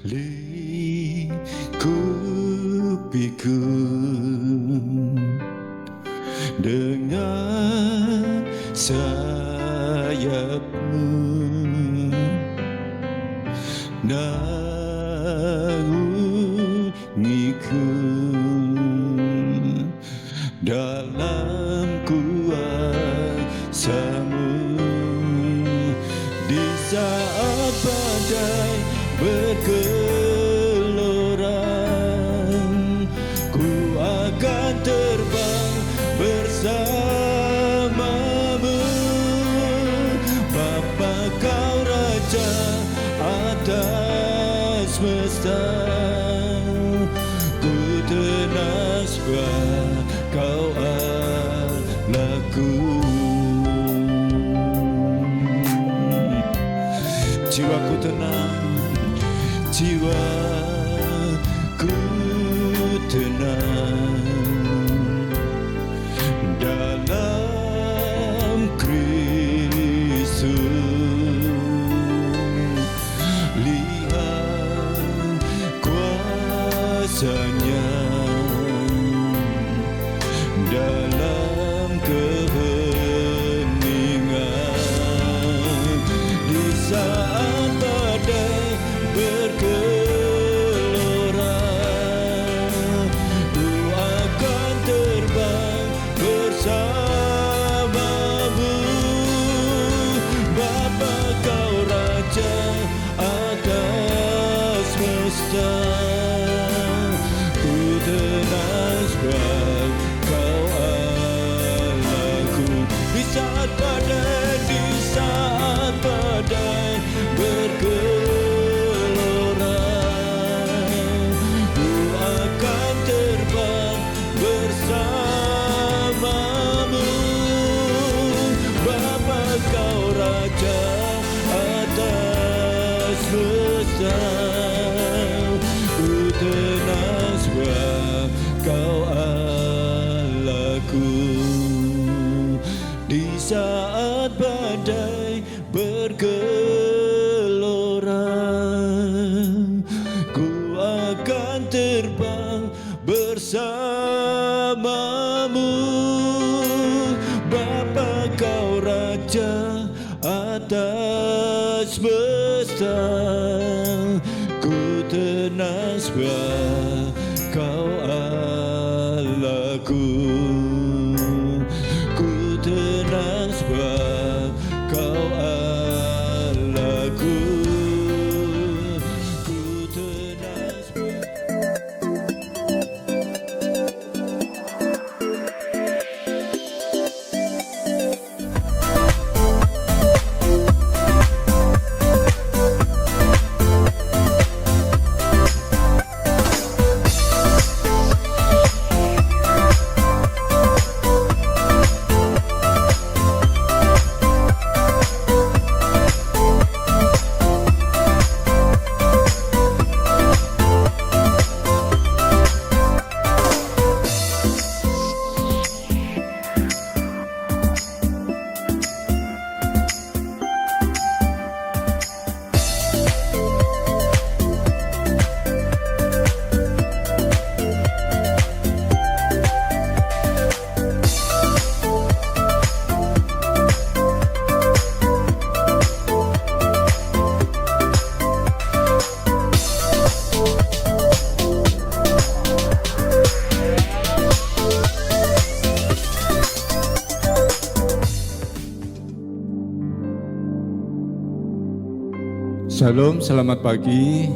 Lingkupiku dengan sayapmu, naungiku dalam kuasa-Mu. Di saat badai bergelora, ku akan terbang bersama-Mu. Bapa, Kau Raja atas semesta, ku tenang sebab Kau Allahku. Jiwaku tenang, jiwaku tenang dalam Kristus. Lihat kuasa-Nya dalam keheningan. Di saat badai bergelora, ku akan terbang bersama-Mu. Bapa, Kau Raja atas semesta, ku tenang sebab Kau Allahku. Di saat badai bergelora, ku akan terbang bersama-Mu. Bapa, Kau Raja atas semesta, ku tenang sebab Kau Allahku. Di saat badai bergelora, ku akan terbang bersama-Mu. Bapa, Kau Raja atas semesta, ku tenang sebab Kau Allahku. Ku tenang sebab Kau Allahku. Ku tenang sebab Shalom, selamat pagi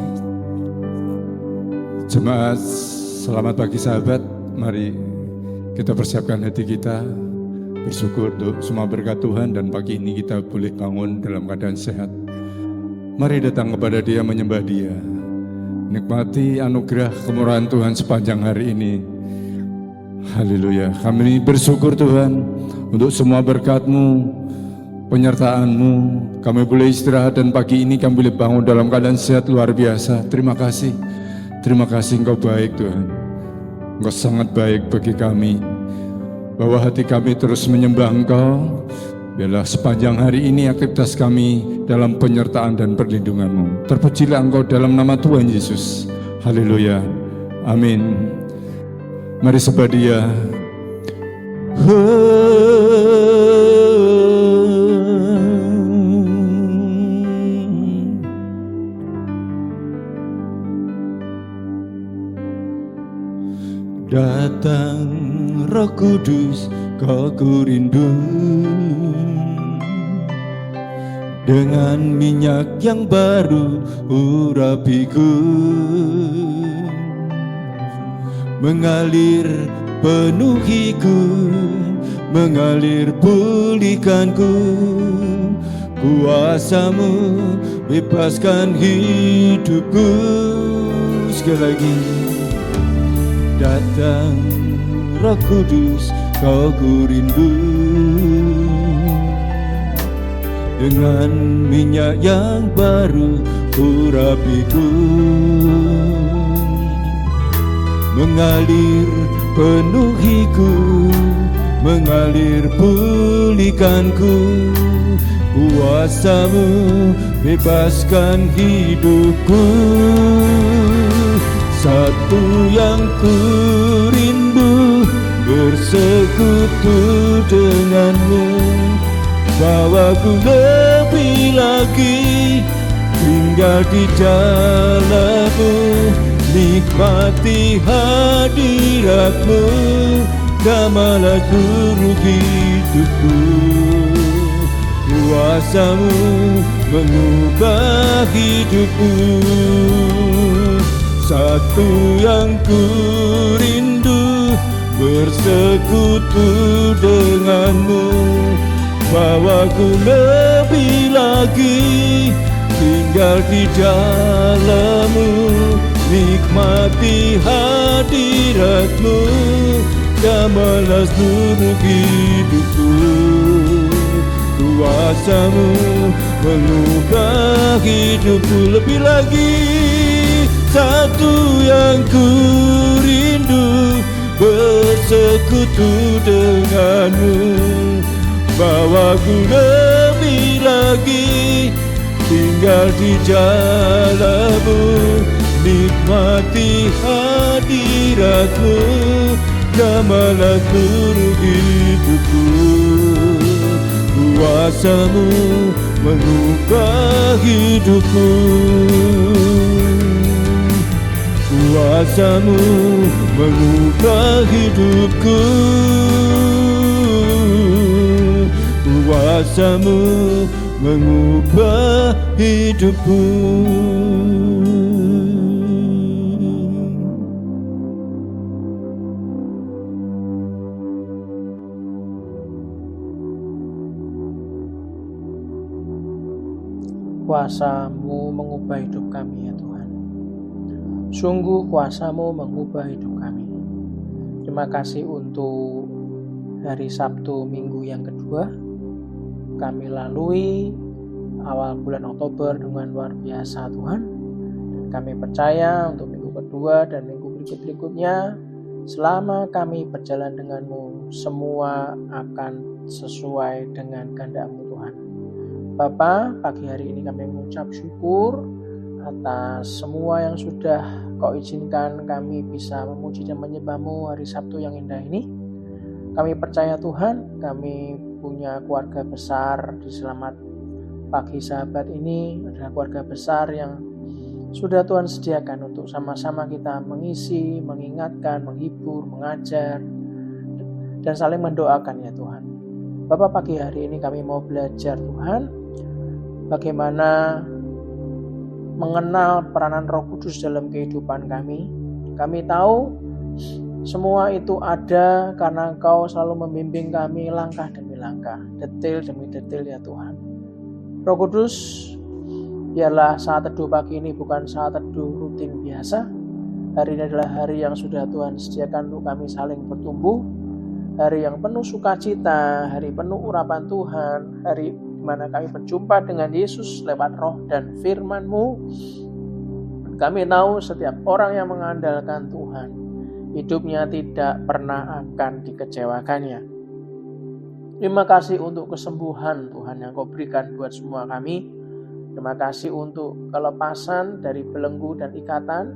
jemaat, selamat pagi sahabat. Mari kita persiapkan hati kita, bersyukur untuk semua berkat Tuhan, dan pagi ini kita boleh bangun dalam keadaan sehat. Mari datang kepada Dia, menyembah Dia, nikmati anugerah kemurahan Tuhan sepanjang hari ini. Haleluya, kami bersyukur Tuhan untuk semua berkat-Mu, penyertaan-Mu. Kami boleh istirahat dan pagi ini kami boleh bangun dalam keadaan sehat luar biasa. Terima kasih Engkau baik Tuhan. Engkau sangat baik bagi kami. Bawa hati kami terus menyembah Engkau, Biarlah sepanjang hari ini aktivitas kami dalam penyertaan dan perlindungan-Mu. Terpujilah Engkau dalam nama Tuhan Yesus. Haleluya. Amin. Mari sebadia. Datang Roh Kudus, kau ku rindu, dengan minyak yang baru urapiku, mengalir penuhiku, mengalir pulihkanku. Kuasa-Mu bebaskan hidupku. Sekali lagi. Datang Roh Kudus, kau ku rindu, dengan minyak yang baru urapiku, mengalir penuhiku, mengalir pulihkanku. Kuasa-Mu bebaskan hidupku. Satu yang ku rindu, bersekutu denganmu. Bawaku lebih lagi, tinggal di dalam-Mu, nikmati hadirat-Mu, damailah seluruh hidupku. Kuasa-Mu mengubah hidupku. Satu yang ku rindu, bersekutu denganmu. Bawaku lebih lagi, tinggal di dalam-Mu, nikmati hadirat-Mu, damailah seluruh hidupku. Kuasa-Mu mengubah hidupku. Lebih lagi, satu yang ku rindu, bersekutu denganmu. Bawaku lebih lagi, tinggal di dalam-Mu, nikmati hadirat-Mu, damailah seluruh hidupku. Kuasa-Mu mengubah hidupku. Kuasa-Mu mengubah hidupku. Kuasa-Mu mengubah hidupku. Kuasa-Mu mengubah hidup kami ya Tuhan. Sungguh kuasa-Mu mengubah hidup kami. Terima kasih untuk hari Sabtu minggu yang kedua. Kami lalui awal bulan Oktober dengan luar biasa Tuhan. Dan kami percaya untuk minggu kedua dan minggu berikut-berikutnya, selama kami berjalan denganmu, semua akan sesuai dengan kehendak-Mu Tuhan. Bapa, pagi hari ini kami mengucap syukur atas semua yang sudah Kau izinkan kami bisa memuji dan menyembah-Mu hari Sabtu yang indah ini. Kami percaya Tuhan, kami punya keluarga besar di Selamat Pagi Sahabat ini adalah keluarga besar yang sudah Tuhan sediakan untuk sama-sama kita mengisi, mengingatkan, menghibur, mengajar, dan saling mendoakan ya Tuhan. Bapak, pagi hari ini kami mau belajar Tuhan, bagaimana mengenal peranan Roh Kudus dalam kehidupan kami. Kami tahu semua itu ada karena Engkau selalu membimbing kami langkah demi langkah, detil demi detil ya Tuhan. Roh Kudus, biarlah saat teduh pagi ini bukan saat teduh rutin biasa. Hari ini adalah hari yang sudah Tuhan sediakan untuk kami saling bertumbuh. Hari yang penuh sukacita, hari penuh urapan Tuhan, hari di mana kami berjumpa dengan Yesus lewat roh dan firman-Mu. Kami tahu setiap orang yang mengandalkan Tuhan, hidupnya tidak pernah akan dikecewakannya. Terima kasih untuk kesembuhan Tuhan yang Kau berikan buat semua kami. Terima kasih untuk kelepasan dari belenggu dan ikatan.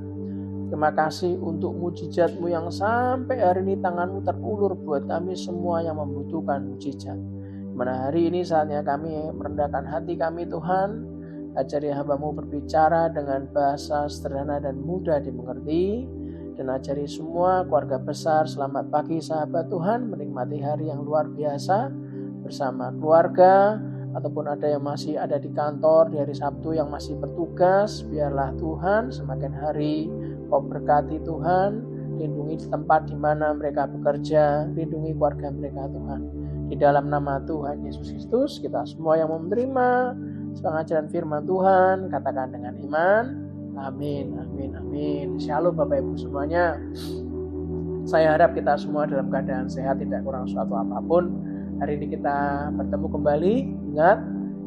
Terima kasih untuk mujizat-Mu yang sampai hari ini tangan-Mu terulur buat kami semua yang membutuhkan mujizat. Mana hari ini saatnya kami merendahkan hati kami Tuhan. Ajari hamba-Mu berbicara dengan bahasa sederhana dan mudah dimengerti. Dan ajari semua keluarga besar selamat pagi sahabat Tuhan, menikmati hari yang luar biasa bersama keluarga, ataupun ada yang masih ada di kantor di hari Sabtu yang masih bertugas. Biarlah Tuhan semakin hari Kau berkati Tuhan, lindungi di tempat di mana mereka bekerja, lindungi keluarga mereka Tuhan. Di dalam nama Tuhan Yesus Kristus, kita semua yang mau menerima pengajaran firman Tuhan, katakan dengan iman. Amin, amin, amin. Shalom Bapak Ibu semuanya. Saya harap kita semua dalam keadaan sehat, tidak kurang suatu apapun. Hari ini kita bertemu kembali. Ingat,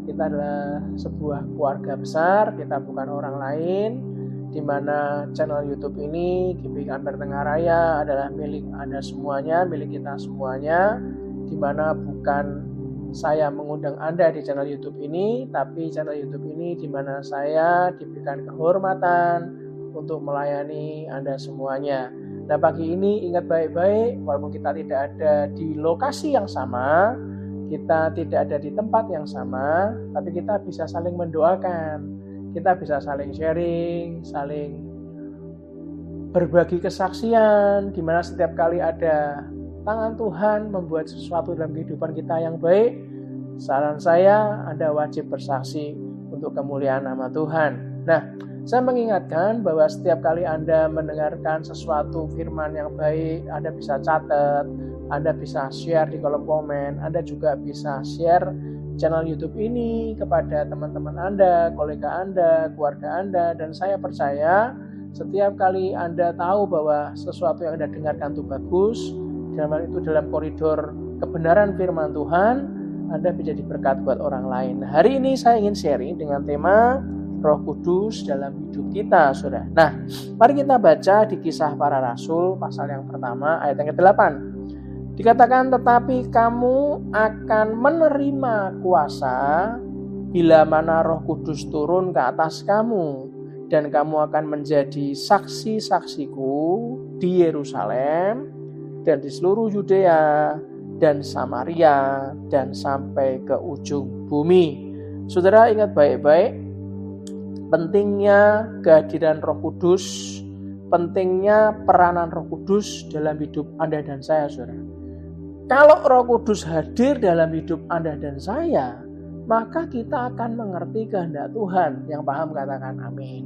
kita adalah sebuah keluarga besar. Kita bukan orang lain. Di mana channel YouTube ini, GPI Ampere Tengah Raya adalah milik Anda semuanya, milik kita semuanya. Di mana bukan saya mengundang Anda di channel YouTube ini, tapi channel YouTube ini di mana saya diberikan kehormatan untuk melayani Anda semuanya. Nah, pagi ini ingat baik-baik, walaupun kita tidak ada di lokasi yang sama, kita tidak ada di tempat yang sama, tapi kita bisa saling mendoakan, kita bisa saling sharing, saling berbagi kesaksian, di mana setiap kali ada tangan Tuhan membuat sesuatu dalam kehidupan kita yang baik. Saran saya, Anda wajib bersaksi untuk kemuliaan nama Tuhan. Nah, saya mengingatkan bahwa setiap kali Anda mendengarkan sesuatu firman yang baik, Anda bisa catat, Anda bisa share di kolom komen, Anda juga bisa share channel YouTube ini kepada teman-teman Anda, kolega Anda, keluarga Anda, dan saya percaya setiap kali Anda tahu bahwa sesuatu yang Anda dengarkan itu bagus, dalam hal itu dalam koridor kebenaran firman Tuhan, Anda bisa jadi berkat buat orang lain. Hari ini saya ingin sharing dengan tema Roh Kudus dalam hidup kita, saudara. Nah, mari kita baca di Kisah Para Rasul pasal yang pertama ayat yang ke-8. Dikatakan, tetapi kamu akan menerima kuasa bila mana Roh Kudus turun ke atas kamu, dan kamu akan menjadi saksi-saksiku di Yerusalem dan di seluruh Yudea dan Samaria dan sampai ke ujung bumi. Saudara ingat baik-baik pentingnya kehadiran Roh Kudus, pentingnya peranan Roh Kudus dalam hidup Anda dan saya, saudara. Kalau Roh Kudus hadir dalam hidup Anda dan saya, maka kita akan mengerti kehendak Tuhan. Yang paham katakan amin.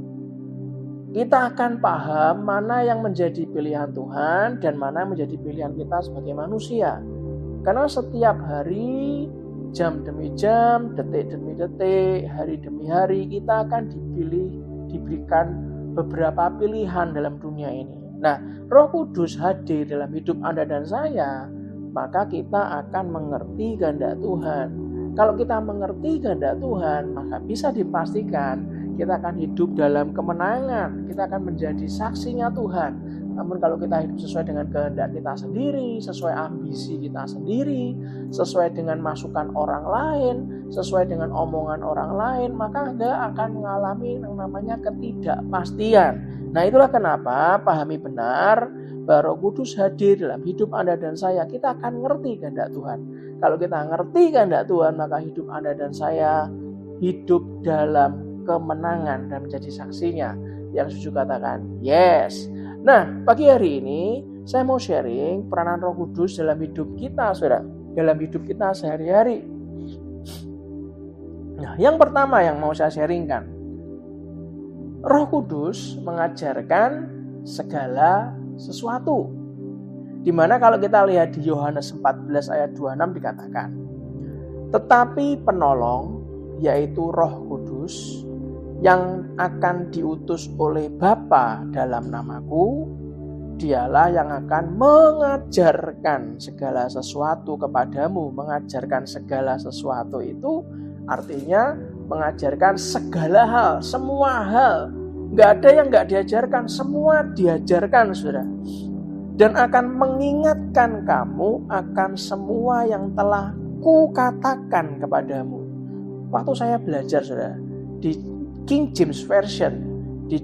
Kita akan paham mana yang menjadi pilihan Tuhan dan mana yang menjadi pilihan kita sebagai manusia. Karena setiap hari, jam demi jam, detik demi detik, hari demi hari, kita akan diberikan beberapa pilihan dalam dunia ini. Nah, Roh Kudus hadir dalam hidup Anda dan saya, maka kita akan mengerti kehendak Tuhan. Kalau kita mengerti kehendak Tuhan, maka bisa dipastikan kita akan hidup dalam kemenangan, kita akan menjadi saksinya Tuhan. Namun kalau kita hidup sesuai dengan kehendak kita sendiri, sesuai ambisi kita sendiri, sesuai dengan masukan orang lain, sesuai dengan omongan orang lain, maka Anda akan mengalami yang namanya ketidakpastian. Nah, itulah kenapa pahami benar bahwa Roh Kudus hadir dalam hidup Anda dan saya, kita akan ngerti kehendak Tuhan. Kalau kita ngerti kehendak Tuhan, maka hidup Anda dan saya hidup dalam kemenangan dan menjadi saksinya. Yang setuju katakan yes. Nah, pagi hari ini saya mau sharing peranan Roh Kudus dalam hidup kita, saudara, dalam hidup kita sehari-hari. Nah, yang pertama yang mau saya sharingkan, Roh Kudus mengajarkan segala sesuatu. Dimana kalau kita lihat di Yohanes 14 ayat 26 dikatakan, tetapi penolong, yaitu Roh Kudus, yang akan diutus oleh Bapa dalam namaku, dialah yang akan mengajarkan segala sesuatu kepadamu. Mengajarkan segala sesuatu itu artinya mengajarkan segala hal, semua hal. Nggak ada yang nggak diajarkan, semua diajarkan, saudara. Dan akan mengingatkan kamu akan semua yang telah ku katakan kepadamu. Waktu saya belajar, saudara, di King James Version, di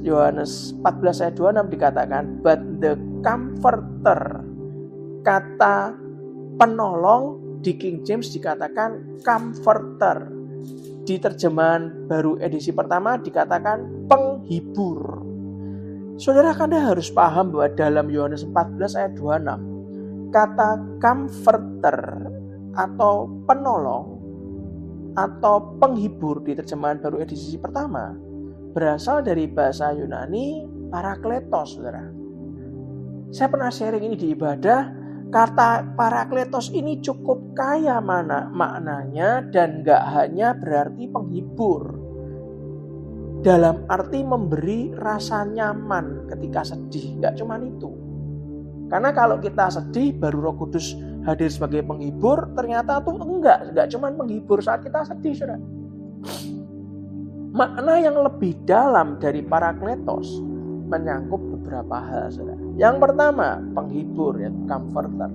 Yohanes 14 ayat 26 dikatakan, but the comforter. Kata penolong di King James dikatakan comforter. Di terjemahan baru edisi pertama dikatakan penghibur. Saudara, Anda harus paham bahwa dalam Yohanes 14 ayat 26, kata comforter atau penolong atau penghibur di terjemahan baru edisi pertama berasal dari bahasa Yunani parakletos, saudara. Saya pernah sharing ini di ibadah. Kata parakletos ini cukup kaya maknanya dan gak hanya berarti penghibur. Dalam arti memberi rasa nyaman ketika sedih. Gak cuma itu. Karena kalau kita sedih baru Roh Kudus hadir sebagai penghibur, ternyata tuh enggak cuma menghibur saat kita sedih, saudara. Makna yang lebih dalam dari parakletos menyangkut beberapa hal, saudara. Yang pertama, penghibur, ya, comforter.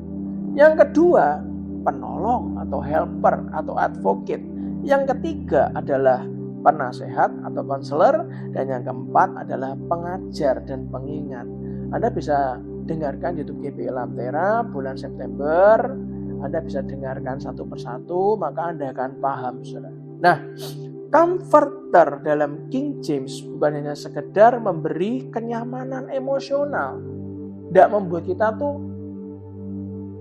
Yang kedua, penolong atau helper atau advocate. Yang ketiga adalah penasehat atau konselor. Dan yang keempat adalah pengajar dan pengingat. Anda bisa dengarkan YouTube GPI Lamtera bulan September. Anda bisa dengarkan satu persatu, maka Anda akan paham, saudara. Nah, comforter dalam King James bukan hanya sekedar memberi kenyamanan emosional. Tidak membuat kita tuh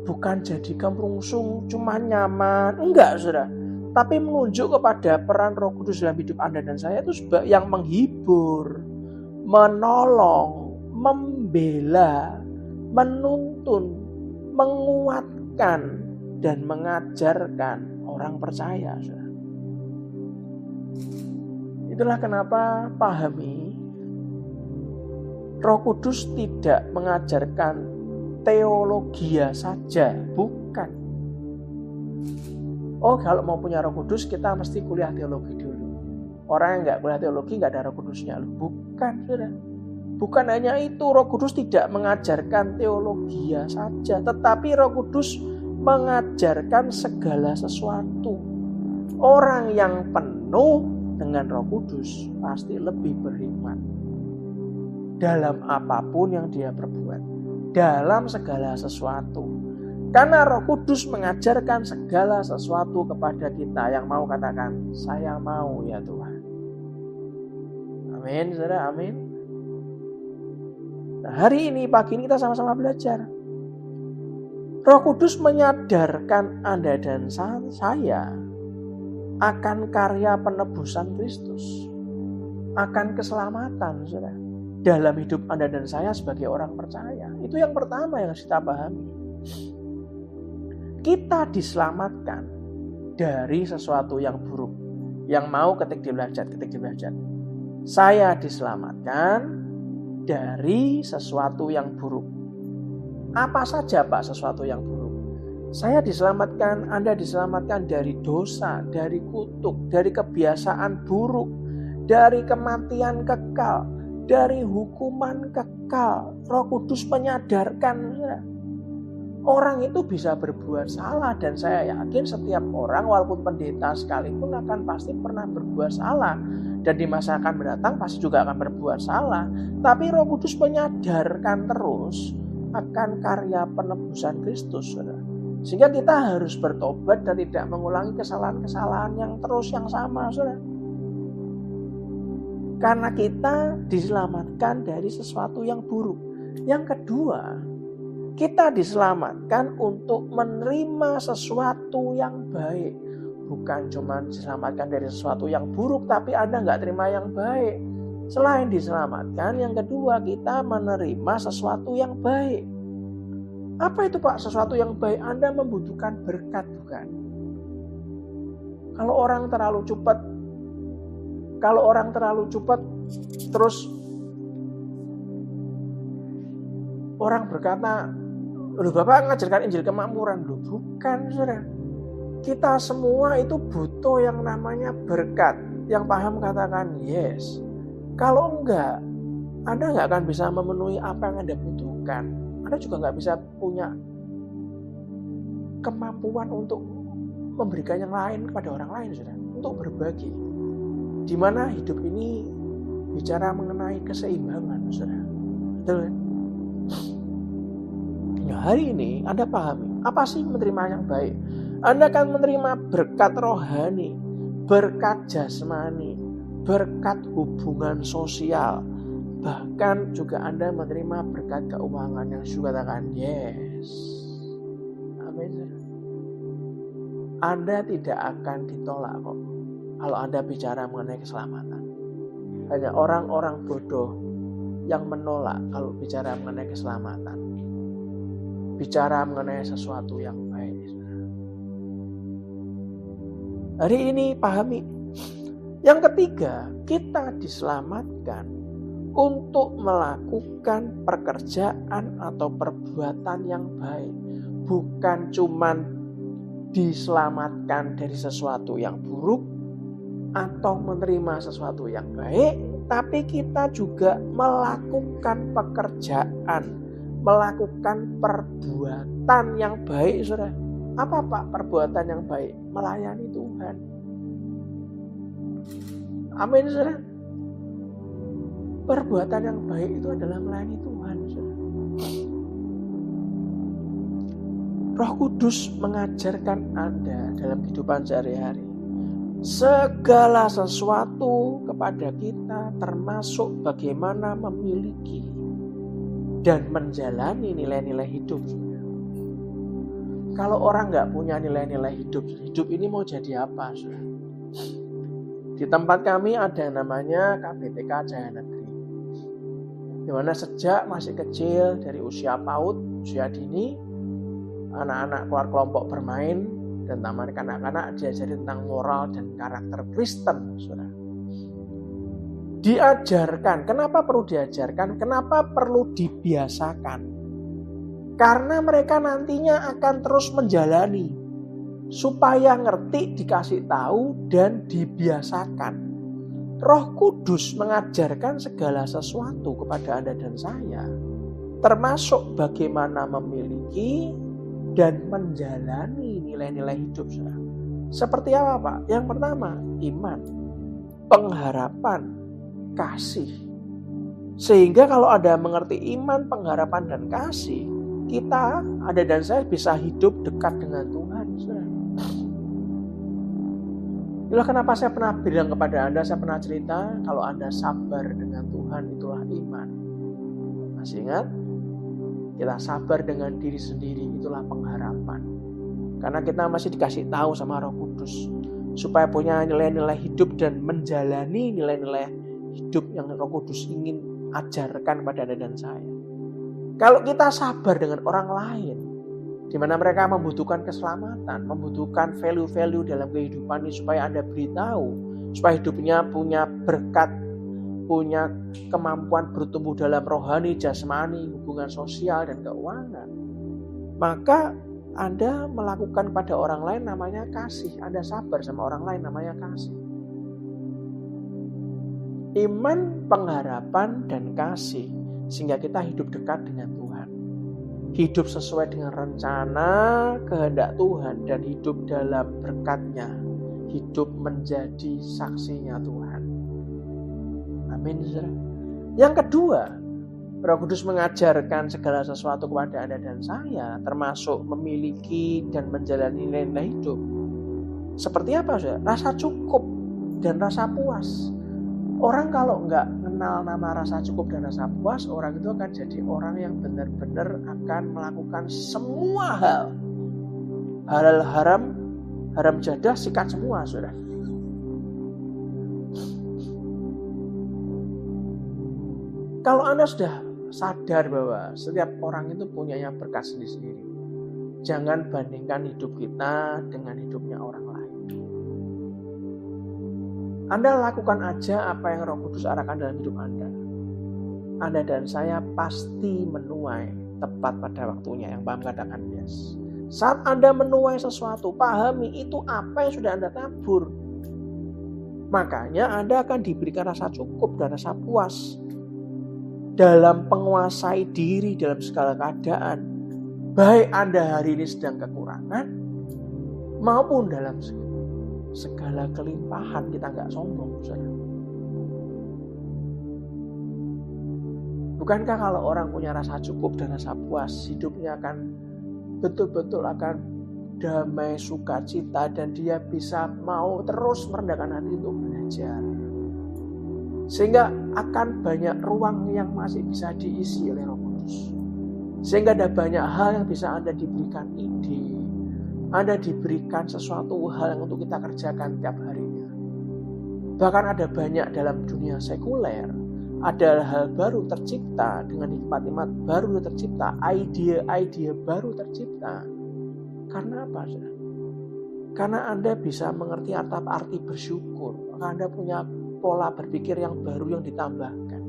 bukan jadi kemerungsung, cuma nyaman. Enggak, saudara. Tapi menunjuk kepada peran Roh Kudus dalam hidup Anda dan saya itu yang menghibur, menolong, membela, menuntun, menguatkan, dan mengajarkan orang percaya, saudara. Itulah kenapa pahami Roh Kudus tidak mengajarkan teologia saja, bukan. Oh, kalau mau punya Roh Kudus kita mesti kuliah teologi dulu. Orang yang nggak kuliah teologi nggak ada Roh Kudusnya. Bukan, saudara. Bukan hanya itu, Roh Kudus tidak mengajarkan teologia saja, tetapi Roh Kudus mengajarkan segala sesuatu. Orang yang penuh dengan Roh Kudus pasti lebih berhikmat dalam apapun yang dia perbuat, dalam segala sesuatu. Karena Roh Kudus mengajarkan segala sesuatu kepada kita. Yang mau katakan, saya mau ya Tuhan. Amin, saudara, amin. Nah, hari ini, pagi ini kita sama-sama belajar. Roh Kudus menyadarkan Anda dan saya akan karya penebusan Kristus, akan keselamatan, saudara, dalam hidup Anda dan saya sebagai orang percaya. Itu yang pertama yang harus kita pahami. Kita diselamatkan dari sesuatu yang buruk. Yang mau ketik di belajar. Saya diselamatkan dari sesuatu yang buruk. Apa saja, Pak, sesuatu yang buruk? Saya diselamatkan, Anda diselamatkan dari dosa, dari kutuk, dari kebiasaan buruk, dari kematian kekal, dari hukuman kekal. Roh Kudus menyadarkan orang itu bisa berbuat salah, dan saya yakin setiap orang walaupun pendeta sekalipun akan pasti pernah berbuat salah, dan di masa akan mendatang pasti juga akan berbuat salah. Tapi Roh Kudus menyadarkan terus akan karya penebusan Kristus, saudara. Sehingga kita harus bertobat dan tidak mengulangi kesalahan-kesalahan yang terus yang sama, saudara. Karena kita diselamatkan dari sesuatu yang buruk. Yang kedua, kita diselamatkan untuk menerima sesuatu yang baik. Bukan cuma diselamatkan dari sesuatu yang buruk, tapi Anda nggak terima yang baik. Selain diselamatkan, yang kedua kita menerima sesuatu yang baik. Apa itu, Pak, sesuatu yang baik? Anda membutuhkan berkat, bukan? Kalau orang terlalu cepat, terus orang berkata, "Loh, Bapak ngajarkan Injil kemakmuran." Loh, bukan, saudara. Kita semua itu butuh yang namanya berkat. Yang paham katakan yes. Kalau enggak, Anda nggak akan bisa memenuhi apa yang Anda butuhkan. Anda juga nggak bisa punya kemampuan untuk memberikan yang lain kepada orang lain, saudara, untuk berbagi. Di mana hidup ini bicara mengenai keseimbangan, saudara. Betul kan? Ya, hari ini Anda pahami, apa sih menerima yang baik? Anda akan menerima berkat rohani, berkat jasmani, berkat hubungan sosial, bahkan juga Anda menerima berkat keuangan yang sudah katakan yes. Amin. Anda tidak akan ditolak kok kalau Anda bicara mengenai keselamatan. Hanya orang-orang bodoh yang menolak kalau bicara mengenai keselamatan. Bicara mengenai sesuatu yang baik. Hari ini pahami. Yang ketiga, kita diselamatkan untuk melakukan pekerjaan atau perbuatan yang baik. Bukan cuman diselamatkan dari sesuatu yang buruk atau menerima sesuatu yang baik, tapi kita juga melakukan pekerjaan, melakukan perbuatan yang baik, saudara. Apa Pak perbuatan yang baik? Melayani Tuhan. Amin, saudara. Perbuatan yang baik itu adalah melayani Tuhan, saudara. Roh Kudus mengajarkan Anda dalam kehidupan sehari-hari segala sesuatu kepada kita, termasuk bagaimana memiliki dan menjalani nilai-nilai hidup. Kalau orang nggak punya nilai-nilai hidup, hidup ini mau jadi apa, saudara? Di tempat kami ada yang namanya KBTK Jaya Negeri, di mana sejak masih kecil, dari usia PAUD, usia dini, anak-anak keluar kelompok bermain dan taman kanak-kanak diajari tentang moral dan karakter Kristen, saudara. Diajarkan. Kenapa perlu diajarkan? Kenapa perlu dibiasakan? Karena mereka nantinya akan terus menjalani. Supaya ngerti, dikasih tahu, dan dibiasakan. Roh Kudus mengajarkan segala sesuatu kepada Anda dan saya. Termasuk bagaimana memiliki dan menjalani nilai-nilai hidup, saudara. Seperti apa, Pak? Yang pertama, iman, pengharapan, kasih. Sehingga kalau Anda mengerti iman, pengharapan, dan kasih, kita, Anda dan saya bisa hidup dekat dengan Tuhan, saudara. Itulah kenapa saya pernah bilang kepada Anda, saya pernah cerita, kalau Anda sabar dengan Tuhan, itulah iman. Masih ingat? Kita sabar dengan diri sendiri, itulah pengharapan. Karena kita masih dikasih tahu sama Roh Kudus supaya punya nilai-nilai hidup dan menjalani nilai-nilai hidup yang Roh Kudus ingin ajarkan pada Anda dan saya. Kalau kita sabar dengan orang lain, di mana mereka membutuhkan keselamatan, membutuhkan value-value dalam kehidupan ini, supaya Anda beritahu, supaya hidupnya punya berkat, punya kemampuan bertumbuh dalam rohani, jasmani, hubungan sosial, dan keuangan. Maka Anda melakukan pada orang lain namanya kasih. Anda sabar sama orang lain namanya kasih. Iman, pengharapan, dan kasih. Sehingga kita hidup dekat dengan Tuhan. Hidup sesuai dengan rencana, kehendak Tuhan. Dan hidup dalam berkat-Nya. Hidup menjadi saksinya Tuhan. Amin, saudara. Yang kedua, Roh Kudus mengajarkan segala sesuatu kepada Anda dan saya, termasuk memiliki dan menjalani nilai-nilai hidup. Seperti apa, saudara? Rasa cukup dan rasa puas. Orang kalau nggak kenal nama rasa cukup dan rasa puas, orang itu akan jadi orang yang benar-benar akan melakukan semua hal. Halal haram, haram jadah, sikat semua, saudara. Kalau Anda sudah sadar bahwa setiap orang itu punya berkat sendiri-sendiri, jangan bandingkan hidup kita dengan hidupnya orang lain. Anda lakukan aja apa yang Roh Kudus arahkan dalam hidup Anda. Anda dan saya pasti menuai tepat pada waktunya, yang paham katakan yes. Saat Anda menuai sesuatu, pahami itu apa yang sudah Anda tabur. Makanya Anda akan diberikan rasa cukup dan rasa puas dalam menguasai diri dalam segala keadaan. Baik Anda hari ini sedang kekurangan maupun dalam segala kelimpahan kita nggak sombong, saudara. Bukankah kalau orang punya rasa cukup dan rasa puas, hidupnya akan betul-betul akan damai, sukacita, dan dia bisa mau terus merendahkan hati untuk belajar. Sehingga akan banyak ruang yang masih bisa diisi oleh Roh Kudus. Sehingga ada banyak hal yang bisa Anda diberikan ide, Anda diberikan sesuatu hal yang untuk kita kerjakan tiap harinya. Bahkan ada banyak dalam dunia sekuler, ada hal baru tercipta dengan hikmat-hikmat baru tercipta, ide-ide baru tercipta. Karena apa, saudara? Karena Anda bisa mengerti arti bersyukur, maka Anda punya pola berpikir yang baru yang ditambahkan.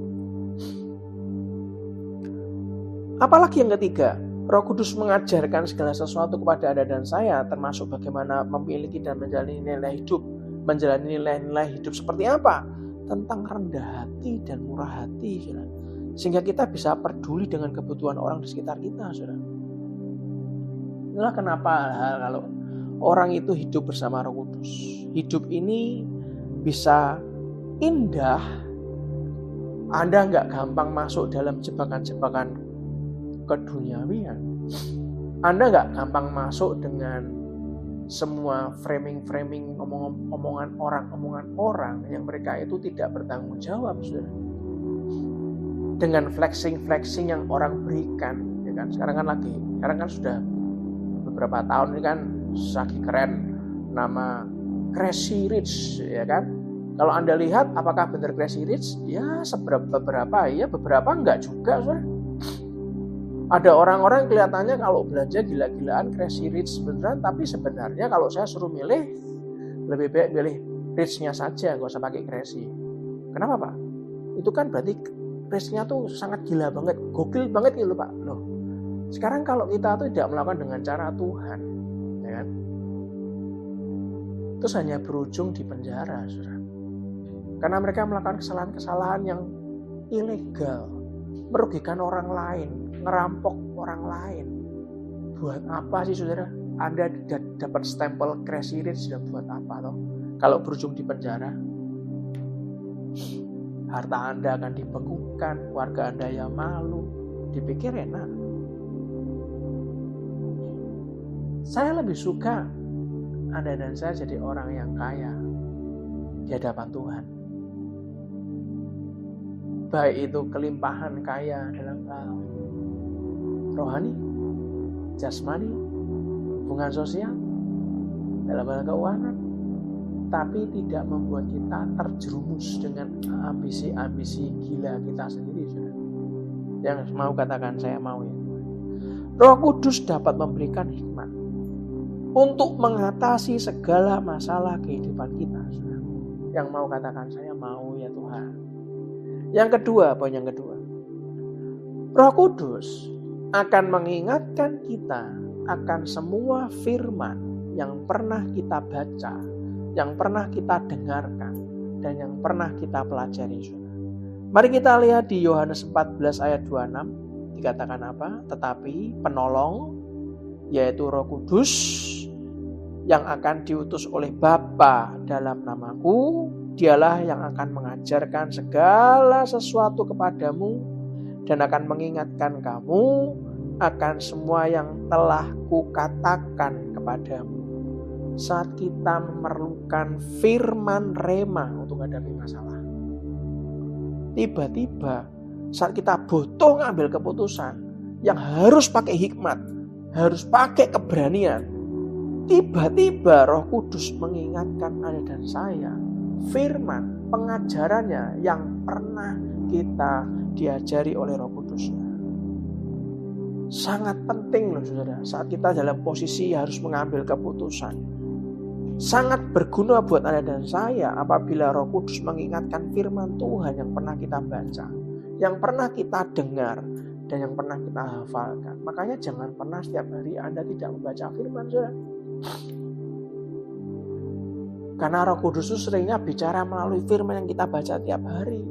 Apalagi yang ketiga, Roh Kudus mengajarkan segala sesuatu kepada Anda dan saya, termasuk bagaimana memiliki dan menjalani nilai hidup. Menjalani nilai-nilai hidup seperti apa? Tentang rendah hati dan murah hati, saudara. Sehingga kita bisa peduli dengan kebutuhan orang di sekitar kita, saudara. Inilah kenapa kalau orang itu hidup bersama Roh Kudus, hidup ini bisa indah. Anda nggak gampang masuk dalam jebakan-jebakan keduniawian. Anda nggak gampang masuk dengan semua framing-framing omongan orang yang mereka itu tidak bertanggung jawab, saudara. Dengan flexing yang orang berikan, ya kan? Sekarang kan sudah beberapa tahun ini kan lagi keren nama Crazy Rich, ya kan? Kalau Anda lihat apakah benar Crazy Rich? Ya beberapa ya, beberapa enggak juga, saudara. Ada orang-orang kelihatannya kalau belanja gila-gilaan Crazy Rich beneran, tapi sebenarnya kalau saya suruh milih, lebih baik milih rich-nya saja, gak usah pakai crazy. Kenapa, Pak? Itu kan berarti rich-nya tuh sangat gila banget, gokil banget gitu, Pak. Loh, sekarang kalau kita tuh tidak melakukan dengan cara Tuhan, ya kan? Terus hanya berujung di penjara, saudara. Karena mereka melakukan kesalahan-kesalahan yang ilegal, merugikan orang lain, ngerampok orang lain. Buat apa sih, saudara? Anda dapat stempel Crazy Rich sudah buat apa toh? Kalau berujung di penjara, harta Anda akan dibekukan, keluarga Anda yang malu, dipikir enak. Saya lebih suka Anda dan saya jadi orang yang kaya di hadapan Tuhan. Baik itu kelimpahan kaya dalam hal rohani, jasmani, hubungan sosial, dalam hal keuangan, tapi tidak membuat kita terjerumus dengan ambisi-ambisi gila kita sendiri, saudara. Yang mau katakan saya mau ya. Roh Kudus dapat memberikan hikmat untuk mengatasi segala masalah kehidupan kita, saudara. Yang mau katakan saya mau ya Tuhan. Yang kedua, poin yang kedua, Roh Kudus akan mengingatkan kita akan semua firman yang pernah kita baca, yang pernah kita dengarkan, dan yang pernah kita pelajari, saudara. Mari kita lihat di Yohanes 14 ayat 26, dikatakan apa? Tetapi penolong, yaitu Roh Kudus, yang akan diutus oleh Bapa dalam namaku, dialah yang akan mengajarkan segala sesuatu kepadamu dan akan mengingatkan kamu akan semua yang telah kukatakan kepadamu. Saat kita memerlukan firman rema untuk menghadapi masalah, tiba-tiba saat kita butuh ngambil keputusan yang harus pakai hikmat, harus pakai keberanian, tiba-tiba Roh Kudus mengingatkan Anda dan saya firman, pengajarannya yang pernah kita diajari oleh Roh Kudus. Sangat penting loh, saudara, saat kita dalam posisi harus mengambil keputusan. Sangat berguna buat Anda dan saya apabila Roh Kudus mengingatkan firman Tuhan yang pernah kita baca, yang pernah kita dengar, dan yang pernah kita hafalkan. Makanya jangan pernah setiap hari Anda tidak membaca firman, saudara. Karena Roh Kudus itu seringnya bicara melalui firman yang kita baca tiap hari.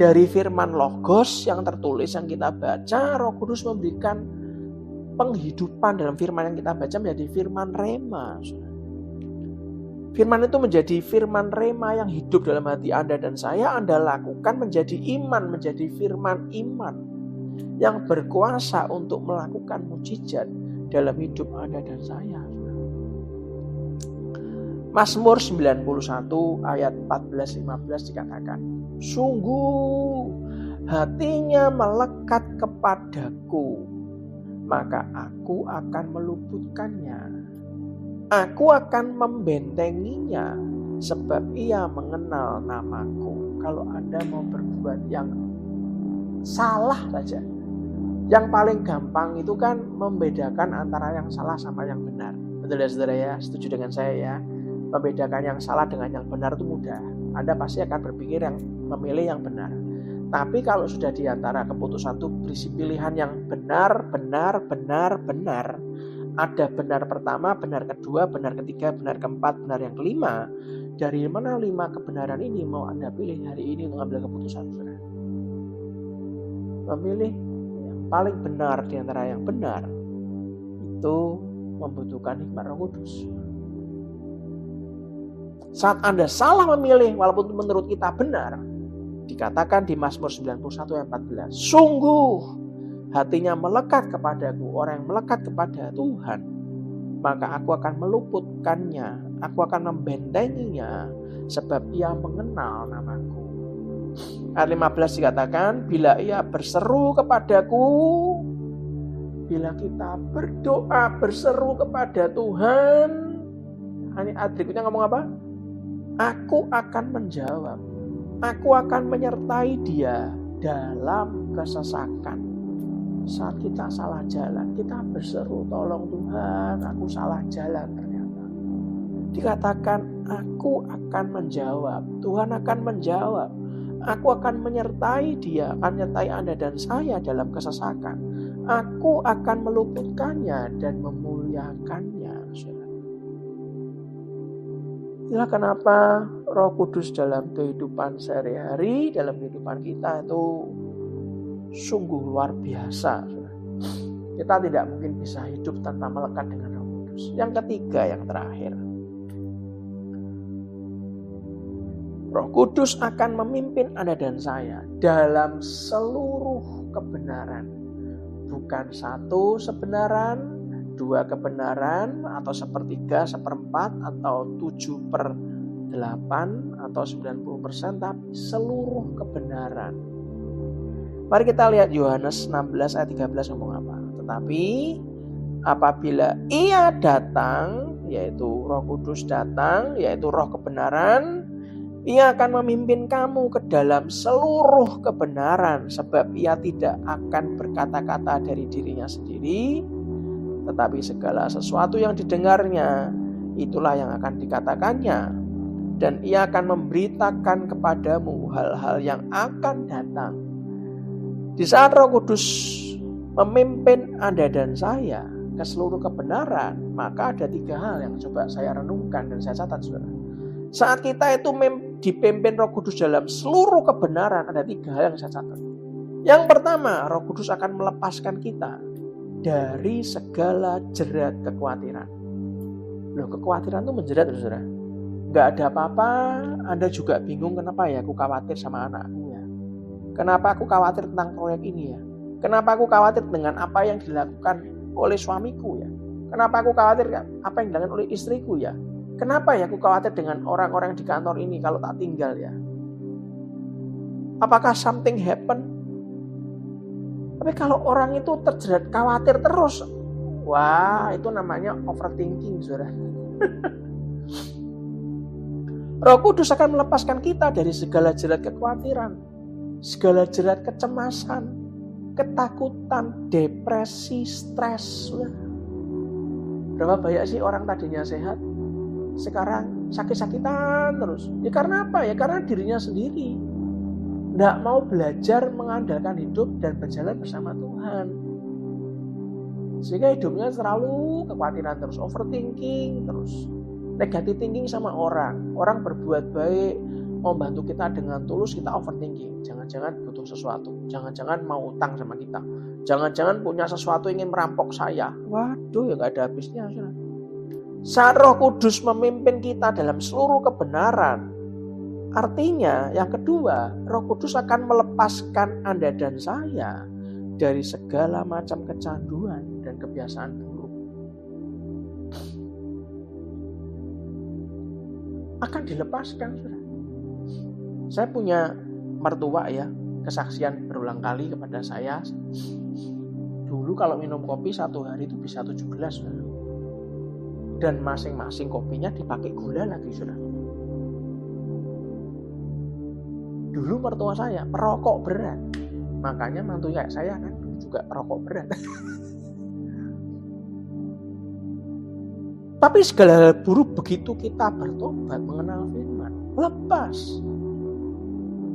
Dari firman Logos yang tertulis yang kita baca, Roh Kudus memberikan penghidupan dalam firman yang kita baca menjadi firman rema. Firman itu menjadi firman rema yang hidup dalam hati Anda dan saya. Anda lakukan menjadi iman, menjadi firman iman yang berkuasa untuk melakukan mukjizat dalam hidup Anda dan saya. Mazmur 91 ayat 14-15 dikatakan, sungguh hatinya melekat kepadaku, maka aku akan meluputkannya. Aku akan membentenginya, sebab ia mengenal namaku. Kalau Anda mau berbuat yang salah saja, yang paling gampang itu kan membedakan antara yang salah sama yang benar. Betul ya saudara ya? Setuju dengan saya ya? Membedakan yang salah dengan yang benar itu mudah. Anda pasti akan berpikir yang memilih yang benar. Tapi kalau sudah di antara keputusan itu berisi pilihan yang benar. Ada benar pertama, benar kedua, benar ketiga, benar keempat, benar yang kelima. Dari mana 5 kebenaran ini mau Anda pilih hari ini untuk ambil keputusan? Saudara? Memilih yang paling benar di antara yang benar itu membutuhkan hikmat Roh Kudus. Saat Anda salah memilih walaupun menurut kita benar, dikatakan di Mazmur 91 ayat 14, sungguh hatinya melekat kepadaku, orang yang melekat kepada Tuhan, maka aku akan meluputkannya, aku akan membentenginya, sebab ia mengenal namaku. Ayat 15 dikatakan, bila ia berseru kepadaku, bila kita berdoa berseru kepada Tuhan, ini ayat berikutnya ngomong apa? Aku akan menjawab. Aku akan menyertai dia dalam kesesakan. Saat kita salah jalan, kita berseru, tolong Tuhan, aku salah jalan ternyata. Dikatakan, aku akan menjawab. Tuhan akan menjawab. Aku akan menyertai dia, akan menyertai Anda dan saya dalam kesesakan. Aku akan meluputkannya dan memuliakannya. Itulah kenapa Roh Kudus dalam kehidupan sehari-hari, dalam kehidupan kita itu sungguh luar biasa. Kita tidak mungkin bisa hidup tanpa melekat dengan Roh Kudus. Yang ketiga, yang terakhir, Roh Kudus akan memimpin Anda dan saya dalam seluruh kebenaran. Bukan satu kebenaran, 2 kebenaran, atau 1/3, 1/4, atau 7/8, atau 90%, tapi seluruh kebenaran. Mari kita lihat Yohanes 16 ayat 13 ngomong apa. Tetapi apabila ia datang, yaitu Roh Kudus datang, yaitu Roh kebenaran, ia akan memimpin kamu ke dalam seluruh kebenaran, sebab ia tidak akan berkata-kata dari dirinya sendiri, tetapi segala sesuatu yang didengarnya, itulah yang akan dikatakannya. Dan ia akan memberitakan kepadamu hal-hal yang akan datang. Di saat Roh Kudus memimpin Anda dan saya ke seluruh kebenaran, maka ada 3 hal yang coba saya renungkan dan saya catat, saudara. Saat kita itu dipimpin Roh Kudus dalam seluruh kebenaran, ada 3 hal yang saya catat. Yang pertama, Roh Kudus akan melepaskan kita dari segala jerat kekhawatiran. Loh, kekhawatiran itu menjerat, saudara. Gak ada apa-apa, Anda juga bingung kenapa ya aku khawatir sama anakku ya. Kenapa aku khawatir tentang proyek ini ya. Kenapa aku khawatir dengan apa yang dilakukan oleh suamiku ya. Kenapa aku khawatir apa yang dilakukan oleh istriku ya. Kenapa ya aku khawatir dengan orang-orang di kantor ini kalau tak tinggal ya. Apakah something happen? Tapi kalau orang itu terjerat khawatir terus, wah itu namanya overthinking, saudara. Roh Kudus akan melepaskan kita dari segala jerat kekhawatiran, segala jerat kecemasan, ketakutan, depresi, stres. Berapa banyak sih orang tadinya sehat, sekarang sakit-sakitan terus. Ya karena apa? Ya karena dirinya sendiri tidak mau belajar mengandalkan hidup dan berjalan bersama Tuhan. Sehingga hidupnya selalu kekhawatiran terus, overthinking terus, negative thinking sama orang. Orang berbuat baik, mau bantu kita dengan tulus, kita overthinking. Jangan-jangan butuh sesuatu. Jangan-jangan mau utang sama kita. Jangan-jangan punya sesuatu ingin merampok saya. Waduh, ya gak ada habisnya. Saat Roh Kudus memimpin kita dalam seluruh kebenaran, artinya yang kedua, Roh Kudus akan melepaskan Anda dan saya dari segala macam kecanduan dan kebiasaan buruk. Akan dilepaskan, saudara. Saya punya mertua ya, kesaksian berulang kali kepada saya. Dulu kalau minum kopi satu hari itu bisa 7 gelas, saudara. Dan masing-masing kopinya dipakai gula lagi, saudara. Dulu mertua saya perokok berat. Makanya mantu kayak saya kan juga perokok berat. Tapi segala hal buruk begitu kita bertobat mengenal firman, lepas.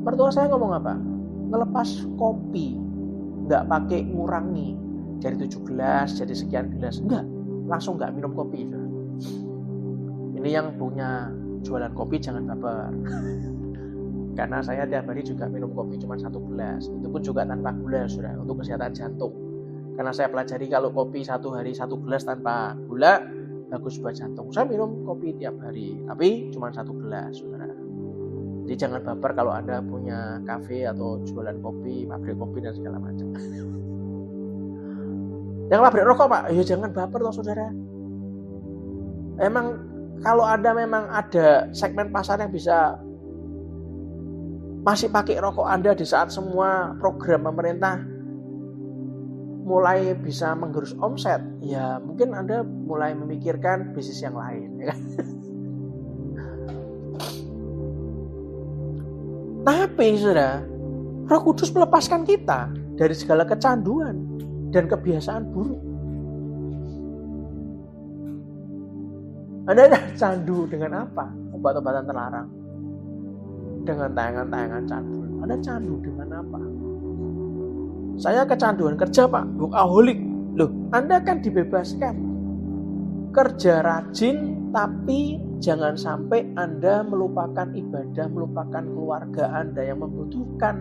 Mertua saya ngomong apa? Ngelepas kopi. Nggak pakai ngurangi. Dari 7 gelas jadi sekian gelas. Enggak. Langsung nggak minum kopi. Ini yang punya jualan kopi jangan baper. Karena saya tiap hari juga minum kopi cuma 1 gelas. Itu pun juga tanpa gula, saudara, untuk kesehatan jantung. Karena saya pelajari kalau kopi 1 hari 1 gelas tanpa gula, bagus buat jantung. Saya minum kopi tiap hari, tapi cuma 1 gelas, saudara. Jadi jangan baper kalau Anda punya kafe atau jualan kopi, pabrik kopi dan segala macam. Yang pabrik rokok, Pak, ya jangan baper toh, saudara. Emang kalau Anda memang ada segmen pasar yang bisa masih pakai rokok Anda di saat semua program pemerintah mulai bisa menggerus omset, ya mungkin Anda mulai memikirkan bisnis yang lain, ya kan? Tapi saudara, Roh Kudus melepaskan kita dari segala kecanduan dan kebiasaan buruk. Anda candu dengan apa? Obat-obatan terlarang. Dengan tayangan-tayangan candu. Anda candu dengan apa? Saya kecanduan kerja, Pak, workaholic. Loh, Anda kan dibebaskan. Kerja rajin, tapi jangan sampai Anda melupakan ibadah, melupakan keluarga Anda yang membutuhkan